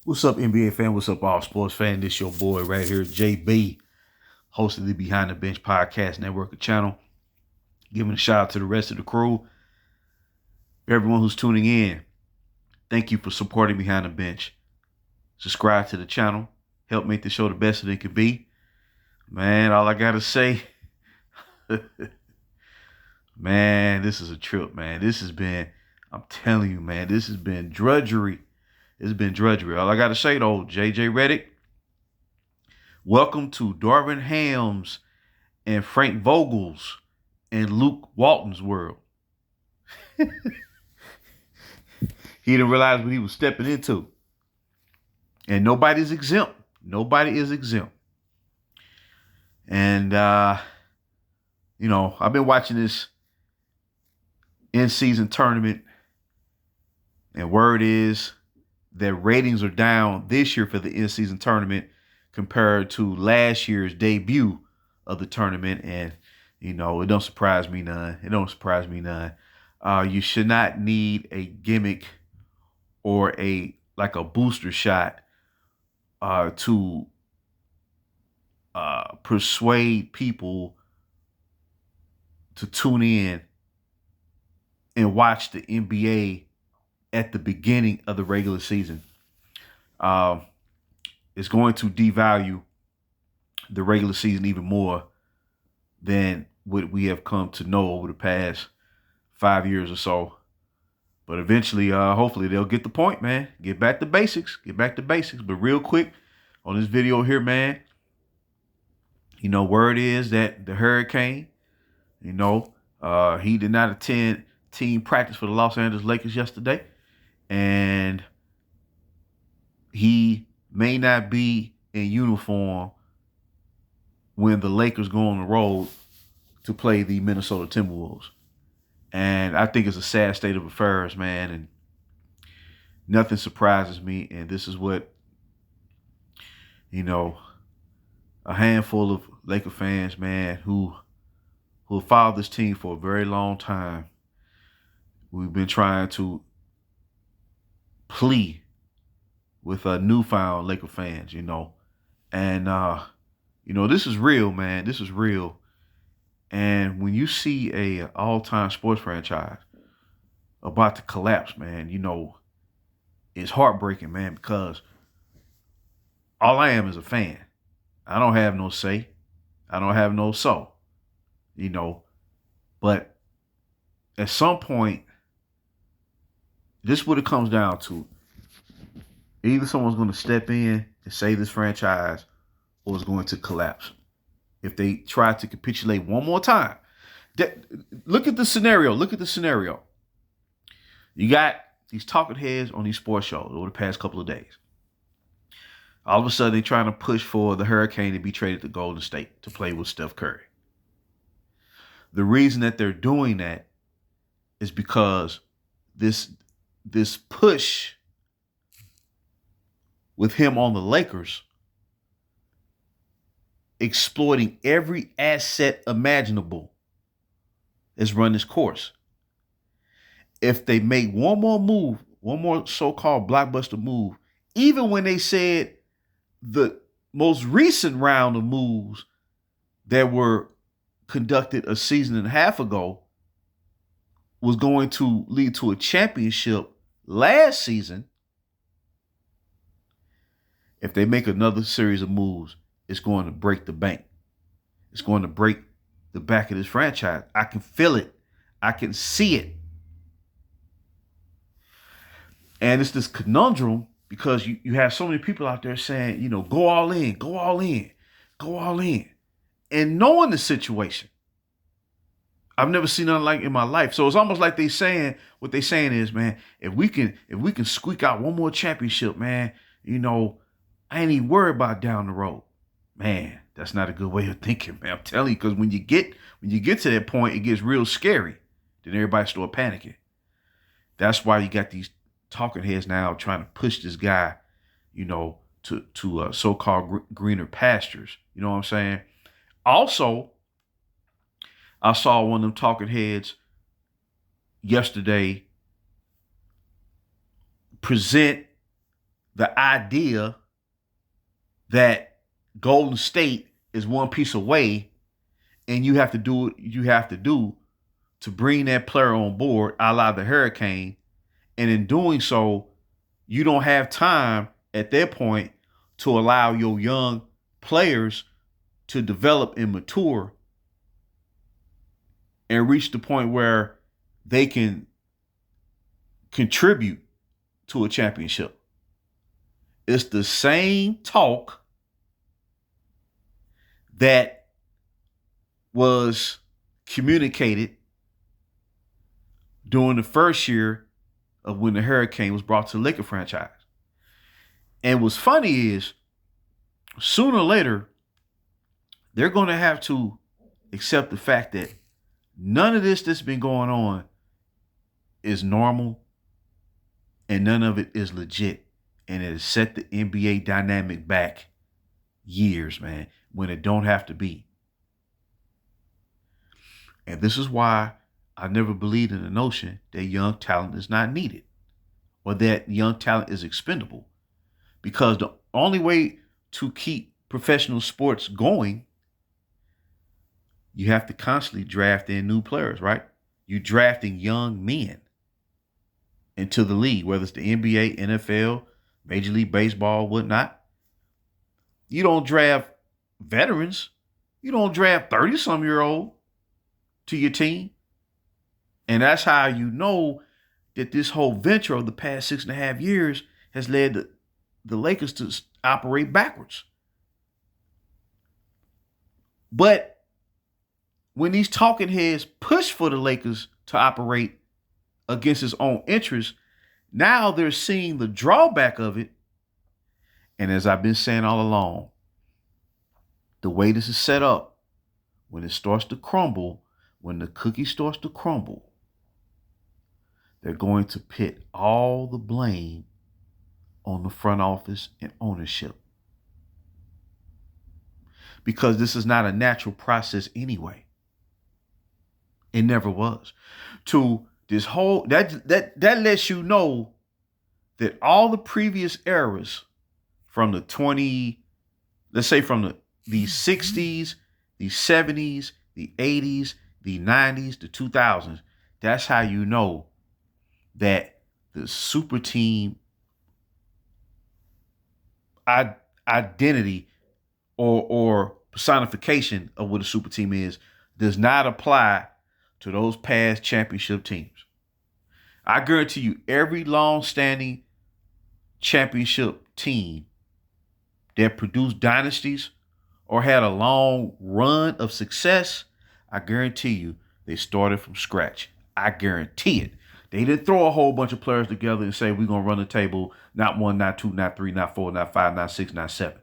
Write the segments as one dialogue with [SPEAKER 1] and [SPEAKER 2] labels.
[SPEAKER 1] What's up, NBA fan? What's up, all sports fan? This your boy right here, JB, host of the Behind the Bench Podcast Network channel. Giving a shout out to the rest of the crew, everyone who's tuning in. Thank you for supporting Behind the Bench. Subscribe to the channel. Help make the show the best that it can be. Man, all I gotta say, man, this is a trip, man. I'm telling you, man, this has been drudgery. It's been drudgery. All I gotta say though, JJ Redick, welcome to Darvin Ham's and Frank Vogel's and Luke Walton's world. He didn't realize what he was stepping into. And nobody's exempt. Nobody is exempt. And, I've been watching this in-season tournament, and word is that ratings are down this year for the in-season tournament compared to last year's debut of the tournament. And, it don't surprise me none. You should not need a gimmick or a booster shot to persuade people to tune in and watch the NBA at the beginning of the regular season. It's going to devalue the regular season even more than what we have come to know over the past 5 years or so. But eventually, hopefully they'll get the point, man. Get back to basics. But real quick on this video here, man, word is that the Hurricane, he did not attend team practice for the Los Angeles Lakers yesterday. And he may not be in uniform when the Lakers go on the road to play the Minnesota Timberwolves. And I think it's a sad state of affairs, man. And nothing surprises me. And this is what, a handful of Laker fans, man, who have followed this team for a very long time. We've been trying to plea with newfound Laker fans, And, this is real, man. This is real. And when you see a all-time sports franchise about to collapse, man, it's heartbreaking, man, because all I am is a fan. I don't have no say. I don't have no soul, But at some point, this is what it comes down to. Either someone's going to step in and save this franchise or it's going to collapse. If they try to capitulate one more time. Look at the scenario. You got these talking heads on these sports shows over the past couple of days. All of a sudden, they're trying to push for the Hurricane to be traded to Golden State to play with Steph Curry. The reason that they're doing that is because this push with him on the Lakers, exploiting every asset imaginable, has run its course. If they make one more so-called blockbuster move, even when they said the most recent round of moves that were conducted a season and a half ago was going to lead to a championship last season, if they make another series of moves, it's going to break the bank. It's going to break the back of this franchise. I can feel it. I can see it. And it's this conundrum because you have so many people out there saying, go all in, go all in, go all in. And knowing the situation, I've never seen nothing like it in my life. So it's almost like what they saying is, man, if we can squeak out one more championship, man, I ain't even worried about down the road. Man, that's not a good way of thinking, man. I'm telling you, because when you get to that point, it gets real scary. Then everybody start panicking. That's why you got these talking heads now trying to push this guy, to so-called greener pastures. You know what I'm saying? Also, I saw one of them talking heads yesterday present the idea that Golden State is one piece away and you have to do what you have to do to bring that player on board, a la the Hurricane. And in doing so, you don't have time at that point to allow your young players to develop and mature and reach the point where they can contribute to a championship. It's the same talk that was communicated during the first year of when the Hurricane was brought to the Laker franchise. And what's funny is, sooner or later, they're going to have to accept the fact that none of this that's been going on is normal and none of it is legit. And it has set the NBA dynamic back years, man, when it don't have to be. And this is why I never believed in the notion that young talent is not needed or that young talent is expendable. Because the only way to keep professional sports going, you have to constantly draft in new players, right? You're drafting young men into the league, whether it's the NBA, NFL, Major League Baseball, whatnot. You don't draft veterans. You don't draft 30-some-year-old to your team. And that's how you know that this whole venture of the past 6.5 years has led the Lakers to operate backwards. But when these talking heads push for the Lakers to operate against his own interests, now they're seeing the drawback of it. And as I've been saying all along, the way this is set up, when it starts to crumble, when the cookie starts to crumble, they're going to pit all the blame on the front office and ownership. Because this is not a natural process anyway. It never was. To this whole that lets you know that all the previous eras from the let's say from the 60s, the 70s, the 80s, the 90s, the 2000s, that's how you know that the super team identity or personification of what a super team is does not apply to those past championship teams. I guarantee you, every long-standing championship team that produced dynasties or had a long run of success, I guarantee you they started from scratch. I guarantee it. They didn't throw a whole bunch of players together and say, we're going to run the table, not 1, not 2, not 3, not 4, not 5, not 6, not 7.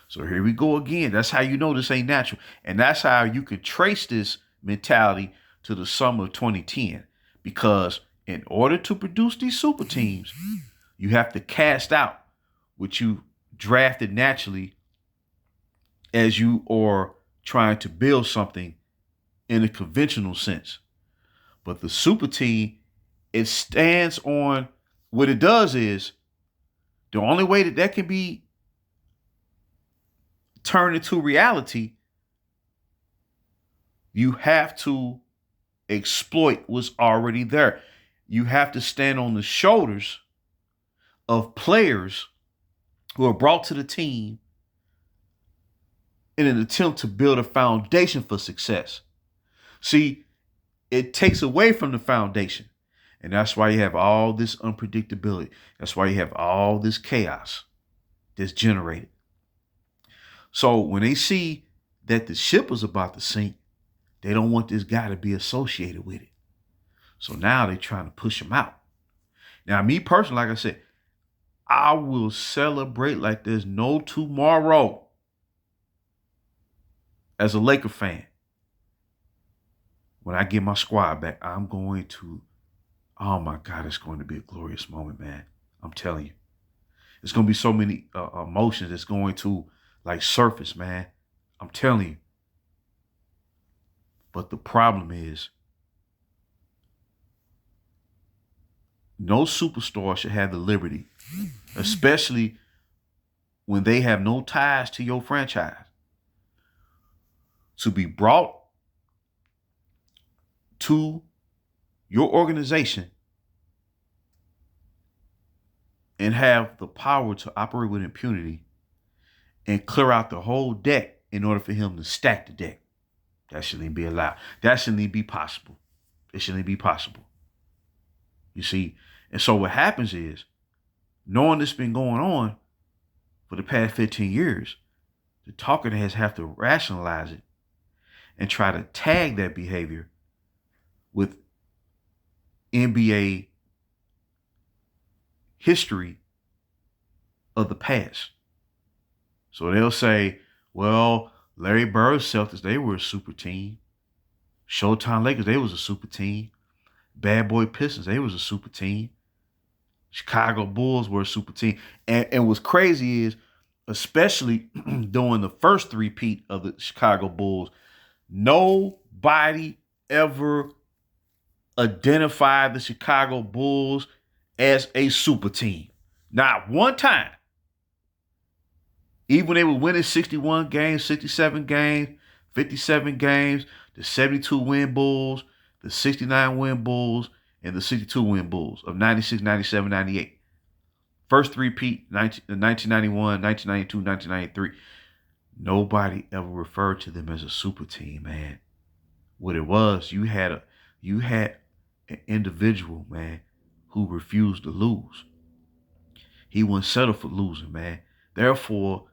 [SPEAKER 1] So here we go again. That's how you know this ain't natural. And that's how you can trace this mentality to the summer of 2010. Because in order to produce these super teams, you have to cast out what you drafted naturally as you are trying to build something in a conventional sense. But the super team, it stands on what it does is the only way that can be turned into reality, you have to exploit what's already there. You have to stand on the shoulders of players who are brought to the team in an attempt to build a foundation for success. See, it takes away from the foundation. And that's why you have all this unpredictability. That's why you have all this chaos that's generated. So when they see that the ship is about to sink, they don't want this guy to be associated with it. So now they're trying to push him out. Now, me personally, like I said, I will celebrate like there's no tomorrow as a Laker fan. When I get my squad back, I'm going to, oh my God, it's going to be a glorious moment, man. I'm telling you. There's going to be so many emotions that's going to like surface, man. I'm telling you. But the problem is no superstar should have the liberty, especially when they have no ties to your franchise, to be brought to your organization and have the power to operate with impunity and clear out the whole deck in order for him to stack the deck. That shouldn't be allowed. That shouldn't be possible. It shouldn't be possible. You see? And so what happens is, knowing this been going on for the past 15 years, the talking heads have to rationalize it and try to tag that behavior with NBA history of the past. So they'll say, well, Larry Bird's Celtics, they were a super team. Showtime Lakers, they was a super team. Bad Boy Pistons, they was a super team. Chicago Bulls were a super team. And what's crazy is, especially during the first three-peat of the Chicago Bulls, nobody ever identified the Chicago Bulls as a super team. Not one time. Even when they were winning 61 games, 67 games, 57 games, the 72-win Bulls, the 69-win Bulls, and the 62-win Bulls of 96, 97, 98. First three-peat, 1991, 1992, 1993. Nobody ever referred to them as a super team, man. What it was, you had an individual, man, who refused to lose. He wouldn't settle for losing, man. Therefore,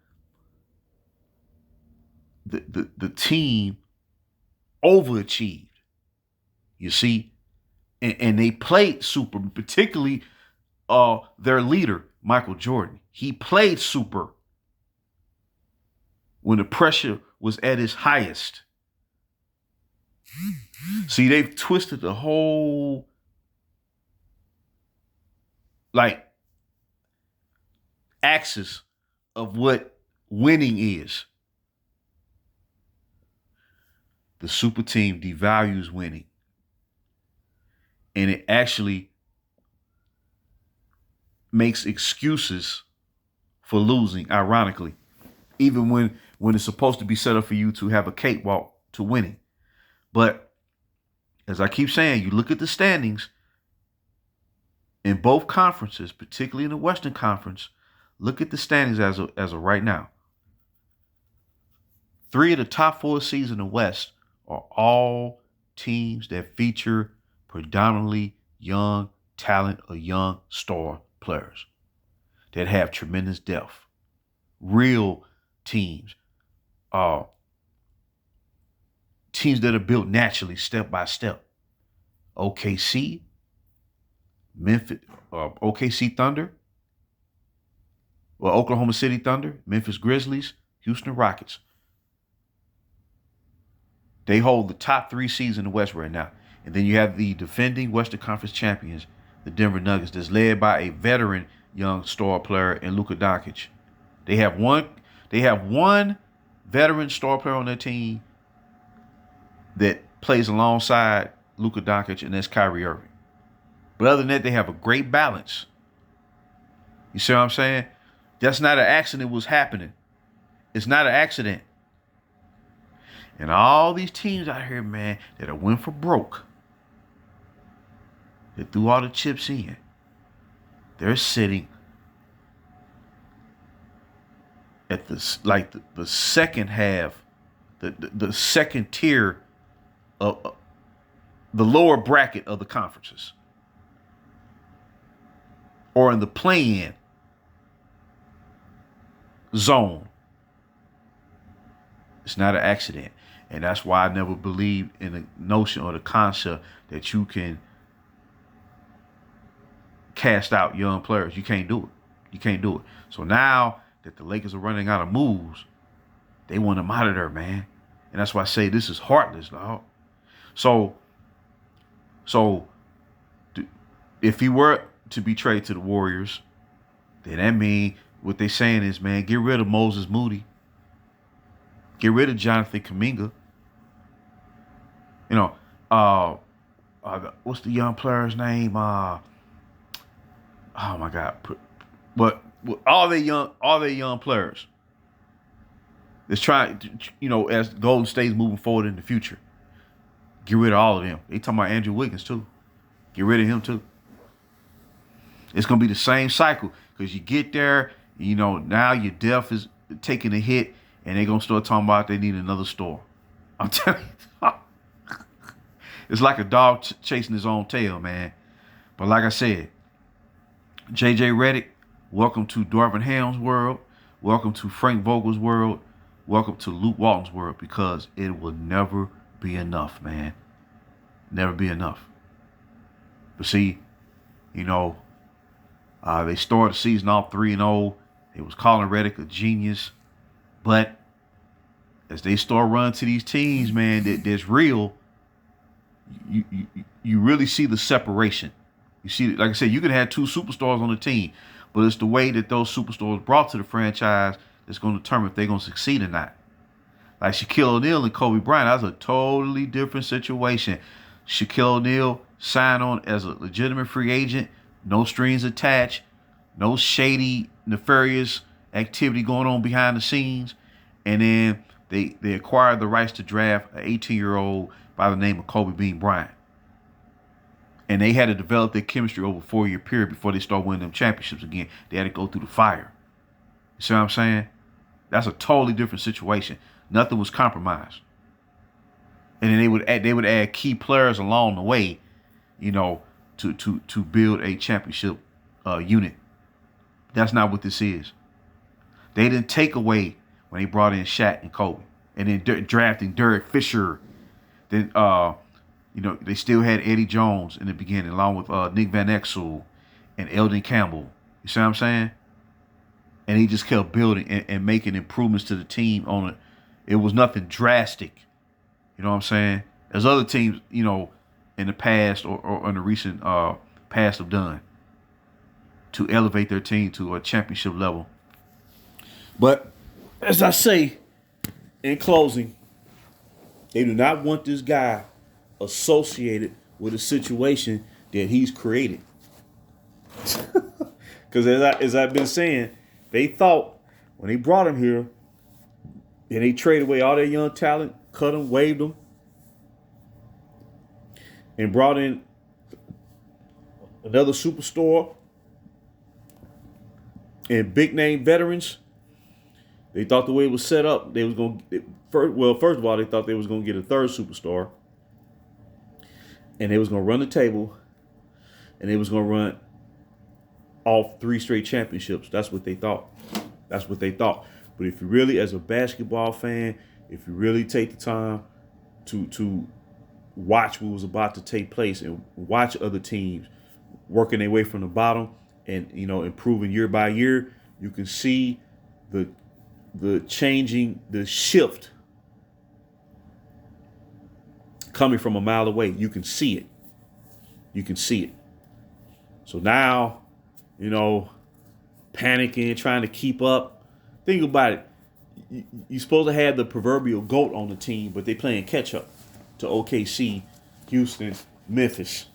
[SPEAKER 1] the team overachieved. You see, and they played super, particularly their leader, Michael Jordan. He played super when the pressure was at its highest. See, they've twisted the whole axis of what winning is. The super team devalues winning. And it actually makes excuses for losing, ironically, even when it's supposed to be set up for you to have a cakewalk to winning. But as I keep saying, you look at the standings in both conferences, particularly in the Western Conference. Look at the standings as of right now. 3 of the top 4 seeds in the West are all teams that feature predominantly young talent or young star players that have tremendous depth. Real teams. Teams that are built naturally, step by step. OKC, Memphis, OKC Thunder, Oklahoma City Thunder, Memphis Grizzlies, Houston Rockets. They hold the top 3 seeds in the West right now. And then you have the defending Western Conference champions, the Denver Nuggets, that's led by a veteran young star player in Luka Doncic. They have one veteran star player on their team that plays alongside Luka Doncic, and that's Kyrie Irving. But other than that, they have a great balance. You see what I'm saying? That's not an accident what's happening. It's not an accident. And all these teams out here, man, that are went for broke, that threw all the chips in, they're sitting at the second half, the second tier of the lower bracket of the conferences, or in the play-in zone. It's not an accident. And that's why I never believed in the notion or the concept that you can cast out young players. You can't do it. You can't do it. So now that the Lakers are running out of moves, they want to monitor, man. And that's why I say this is heartless, dog. So if he were to be traded to the Warriors, then that means what they're saying is, man, get rid of Moses Moody. Get rid of Jonathan Kuminga. You know, what's the young player's name? Oh my God. But all their young players. It's trying, as Golden State's moving forward in the future. Get rid of all of them. They talking about Andrew Wiggins too. Get rid of him too. It's gonna be the same cycle because you get there, now your depth is taking a hit, and they're gonna start talking about they need another store. I'm telling you, it's like a dog chasing his own tail, man. But like I said, JJ Redick, welcome to Darvin Ham's world. Welcome to Frank Vogel's world. Welcome to Luke Walton's world, because it will never be enough, man. Never be enough. But see, they started the season off 3-0. They was calling Redick a genius. But as they start running to these teams, man, that's real, you really see the separation. You see, like I said, you could have two superstars on the team, but it's the way that those superstars brought to the franchise that's going to determine if they're going to succeed or not. Like Shaquille O'Neal and Kobe Bryant, that was a totally different situation. Shaquille O'Neal signed on as a legitimate free agent, no strings attached, no shady, nefarious activity going on behind the scenes. And then they acquired the rights to draft an 18-year-old by the name of Kobe Bean Bryant. And they had to develop their chemistry over a 4-year period before they start winning them championships again. They had to go through the fire. You see what I'm saying? That's a totally different situation. Nothing was compromised. And then they would add key players along the way, to build a championship unit. That's not what this is. They didn't take away when they brought in Shaq and Kobe, and then drafting Derek Fisher. Then they still had Eddie Jones in the beginning, along with Nick Van Exel and Eldon Campbell. You see what I'm saying? And he just kept building and making improvements to the team on it. It was nothing drastic. You know what I'm saying? As other teams, in the past or in the recent past have done to elevate their team to a championship level. But as I say, in closing, they do not want this guy associated with a situation that he's created. Because as I've been saying, they thought when they brought him here and they traded away all their young talent, cut them, waived them, and brought in another superstar and big name veterans, they thought the way it was set up, they was going to, first of all, they thought they was going to get a third superstar, and they was going to run the table, and they was going to run off 3 straight championships. That's what they thought. That's what they thought. But if you really, as a basketball fan, if you really take the time to watch what was about to take place and watch other teams working their way from the bottom and improving year by year, you can see the changing, the shift coming from a mile away. You can see it. You can see it. So now, panicking, trying to keep up. Think about it. You're supposed to have the proverbial GOAT on the team, but they playing catch up to OKC, Houston, Memphis.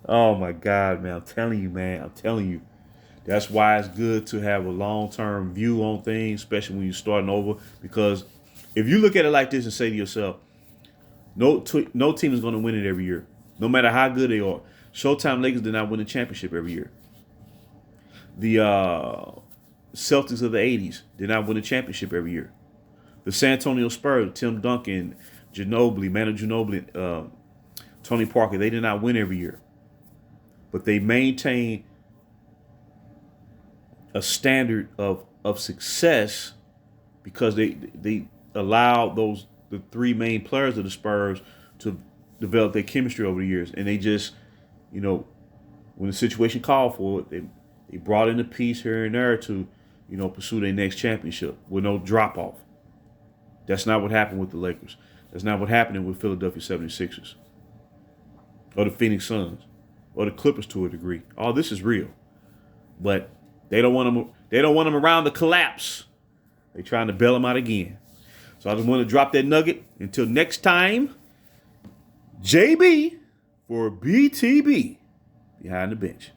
[SPEAKER 1] Oh my God, man. I'm telling you. That's why it's good to have a long-term view on things, especially when you're starting over. Because if you look at it like this and say to yourself, no team is going to win it every year, no matter how good they are. Showtime Lakers did not win a championship every year. The Celtics of the 80s did not win a championship every year. The San Antonio Spurs, Tim Duncan, Manu Ginobili, Tony Parker, they did not win every year. But they maintained a standard of success because they allowed the 3 main players of the Spurs to develop their chemistry over the years. And they just, when the situation called for it, they brought in a piece here and there to, pursue their next championship with no drop-off. That's not what happened with the Lakers. That's not what happened with Philadelphia 76ers or the Phoenix Suns or the Clippers to a degree. All this is real. But they don't want them around the collapse. They're trying to bail them out again. So I just want to drop that nugget. Until next time, JB for BTB. behind the bench.